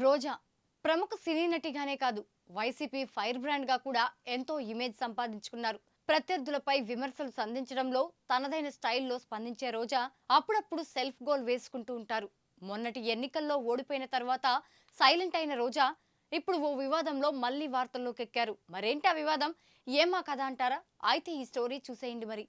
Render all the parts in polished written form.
రోజా ప్రముఖ సినీ నటిగానే కాదు YCP fire brand గా కూడా ఎంతో ఇమేజ్ సంపాదించుకున్నారు. ప్రత్యర్థులపై విమర్శలు సంధించడంలో తనదైన స్టైల్లో స్పందించే రోజా అప్పుడప్పుడు సెల్ఫ్ గోల్ వేసుకుంటూ ఉంటారు. మొన్నటి ఎన్నికల్లో ఓడిపోయిన తర్వాత సైలెంట్ అయిన రోజా ఇప్పుడు ఓ వివాదంలో మళ్ళీ వార్తల్లోకి ఎక్కారు. మరేంటి ఆ వివాదం, ఏమా కథ అంటారా? అయితే ఈ స్టోరీ చూసేయండి మరి.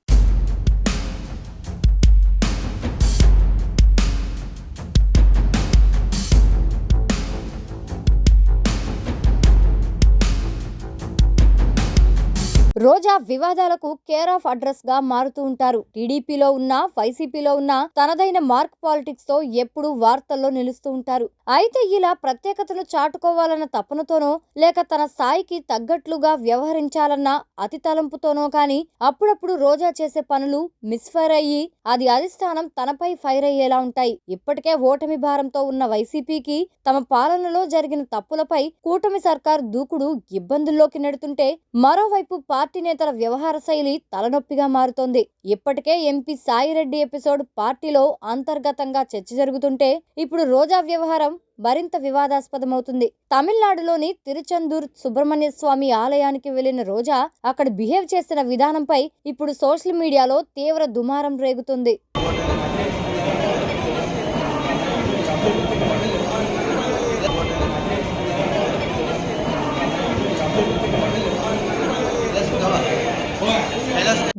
రోజా వివాదాలకు కేర్ ఆఫ్ అడ్రస్ గా మారుతూ ఉంటారు. టీడీపీలో ఉన్న, వైసీపీలో ఉన్న తనదైన మార్క్ పాలిటిక్స్ తో ఎప్పుడూ వార్తల్లో నిలుస్తూ ఉంటారు. అయితే ఇలా ప్రత్యేకతను చాటుకోవాలన్న తపనతోనో లేక తన స్థాయికి తగ్గట్లుగా వ్యవహరించాలన్న అతి తలంపుతోనో కానీ అప్పుడప్పుడు రోజా చేసే పనులు మిస్ఫైర్ అయ్యి అది అధిష్టానం తనపై ఫైర్ అయ్యేలా ఉంటాయి. ఇప్పటికే ఓటమి భారంతో ఉన్న వైసీపీకి తమ పాలనలో జరిగిన తప్పులపై కూటమి సర్కార్ దూకుడు ఇబ్బందుల్లోకి నెడుతుంటే మరోవైపు పార్టీ నేతల వ్యవహార శైలి తలనొప్పిగా మారుతోంది. ఇప్పటికే ఎంపీ సాయిరెడ్డి ఎపిసోడ్ పార్టీలో అంతర్గతంగా చర్చ జరుగుతుంటే ఇప్పుడు రోజా వ్యవహారం మరింత వివాదాస్పదమవుతుంది. తమిళనాడులోని తిరుచెందూర్ సుబ్రహ్మణ్య స్వామి ఆలయానికి వెళ్లిన రోజా అక్కడ బిహేవ్ చేసిన విధానంపై ఇప్పుడు సోషల్ మీడియాలో తీవ్ర దుమారం రేగుతుంది.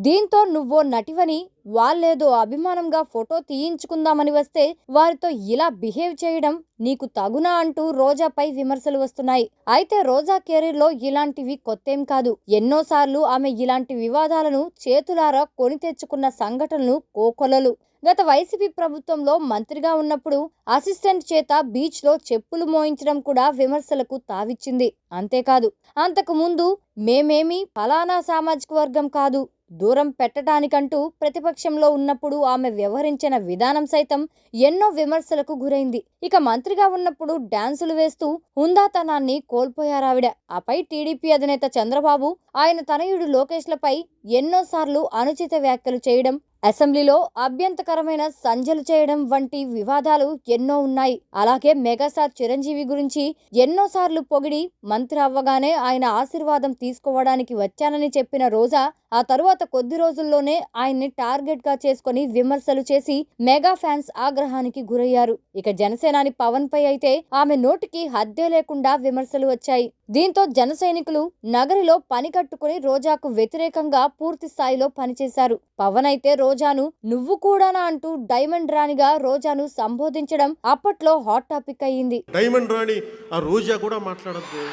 దీంతో నువ్వో నటివని వాళ్ళేదో అభిమానంగా ఫోటో తీయించుకుందామని వస్తే వారితో ఇలా బిహేవ్ చేయడం నీకు తగునా అంటూ రోజాపై విమర్శలు వస్తున్నాయి. అయితే రోజా కెరీర్ లో ఇలాంటివి కొత్తేం కాదు. ఎన్నోసార్లు ఆమె ఇలాంటి వివాదాలను చేతులారా కొని తెచ్చుకున్న సంఘటనలు కోకొల్లలు. గత వైసీపీ ప్రభుత్వంలో మంత్రిగా ఉన్నప్పుడు అసిస్టెంట్ చేత బీచ్ లో చెప్పులు మోయించడం కూడా విమర్శలకు తావిచ్చింది. అంతేకాదు అంతకు ముందు మేమేమి ఫలానా సామాజిక వర్గం కాదు, దూరం పెట్టడానికంటూ ప్రతిపక్షంలో ఉన్నప్పుడు ఆమె వ్యవహరించిన విధానం సైతం ఎన్నో విమర్శలకు గురైంది. ఇక మంత్రిగా ఉన్నప్పుడు డాన్సులు వేస్తూ హుందాతనాన్ని కోల్పోయారావిడ. ఆపై టీడీపీ అధినేత చంద్రబాబు, ఆయన తనయుడు లోకేష్లపై ఎన్నోసార్లు అనుచిత వ్యాఖ్యలు చేయడం, అసెంబ్లీలో అభ్యంతరకరమైన సంజలు చేయడం వంటి వివాదాలు ఎన్నో ఉన్నాయి. అలాగే మెగాస్టార్ చిరంజీవి గురించి ఎన్నోసార్లు పొగిడి మంత్రి అవ్వగానే ఆయన ఆశీర్వాదం తీసుకోవడానికి వచ్చానని చెప్పిన రోజా ఆ తరువాత కొద్ది రోజుల్లోనే ఆయన్ని టార్గెట్ గా చేసుకుని విమర్శలు చేసి మెగా ఫ్యాన్స్ ఆగ్రహానికి గురయ్యారు. ఇక జనసేనాని పవన్ పై అయితే ఆమె నోటికి హద్దే లేకుండా విమర్శలు వచ్చాయి. దీంతో జన సైనికులు నగరిలో పని కట్టుకుని రోజాకు వ్యతిరేకంగా పూర్తి స్థాయిలో పనిచేశారు. పవన్ అయితే రోజాను నువ్వు కూడానా అంటూ డైమండ్ రాణిగా రోజాను సంబోధించడం అప్పట్లో హాట్ టాపిక్ అయ్యింది. డైమండ్ రాణి ఆ రోజా కూడా మాట్లాడద్దు,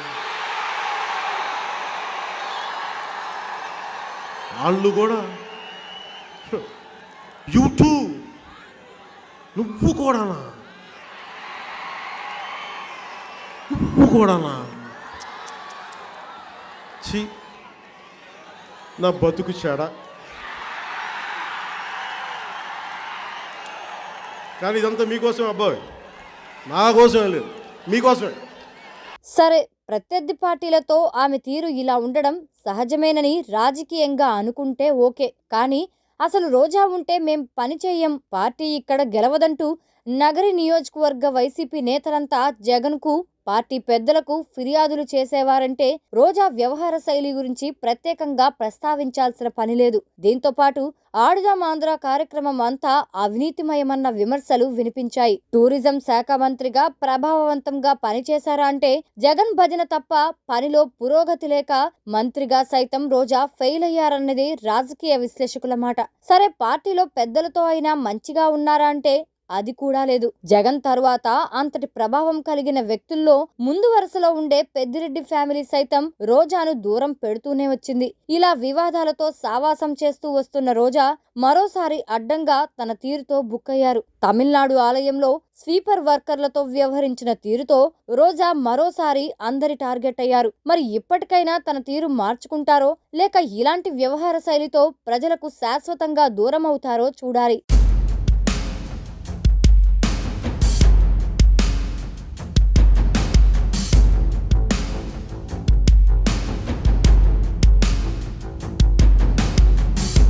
వాళ్ళు కూడా యూట్యూబ్ నువ్వు కూడానా, నువ్వు కూడానా, ఛీ నా బతుకు చెడా. కానీ ఇదంతా మీకోసమే అబ్బాయి, నా కోసమే లేదు, మీకోసమే. సరే, ప్రత్యర్థి పార్టీలతో ఆమె తీరు ఇలా ఉండడం సహజమేనని రాజకీయంగా అనుకుంటే ఓకే. కానీ అసలు రోజా ఉంటే మేం పని చెయ్యం, పార్టీ ఇక్కడ గెలవదంటూ నగరి నియోజకవర్గ వైసీపీ నేతలంతా జగన్కు, పార్టీ పెద్దలకు ఫిర్యాదులు చేసేవారంటే రోజా వ్యవహార శైలి గురించి ప్రత్యేకంగా ప్రస్తావించాల్సిన పని లేదు. దీంతో పాటు ఆడుదాం ఆంధ్ర కార్యక్రమం అంతా అవినీతిమయమన్న విమర్శలు వినిపించాయి. టూరిజం శాఖ మంత్రిగా ప్రభావవంతంగా పనిచేశారా అంటే జగన్ భజన తప్ప పనిలో పురోగతి లేక మంత్రిగా సైతం రోజా ఫెయిల్ అయ్యారన్నది రాజకీయ విశ్లేషకుల మాట. సరే, పార్టీలో పెద్దలతో అయినా మంచిగా ఉన్నారా అంటే అది కూడా లేదు. జగన్ తరువాత అంతటి ప్రభావం కలిగిన వ్యక్తుల్లో ముందు వరుసలో ఉండే పెద్దిరెడ్డి ఫ్యామిలీ సైతం రోజాను దూరం పెడుతూనే వచ్చింది. ఇలా వివాదాలతో సావాసం చేస్తూ వస్తున్న రోజా మరోసారి అడ్డంగా తన తీరుతో బుక్కయ్యారు. తమిళనాడు ఆలయంలో స్వీపర్ వర్కర్లతో వ్యవహరించిన తీరుతో రోజా మరోసారి అందరి టార్గెట్ అయ్యారు. మరి ఇప్పటికైనా తన తీరు మార్చుకుంటారో లేక ఇలాంటి వ్యవహార శైలితో ప్రజలకు శాశ్వతంగా దూరం అవుతారో చూడాలి.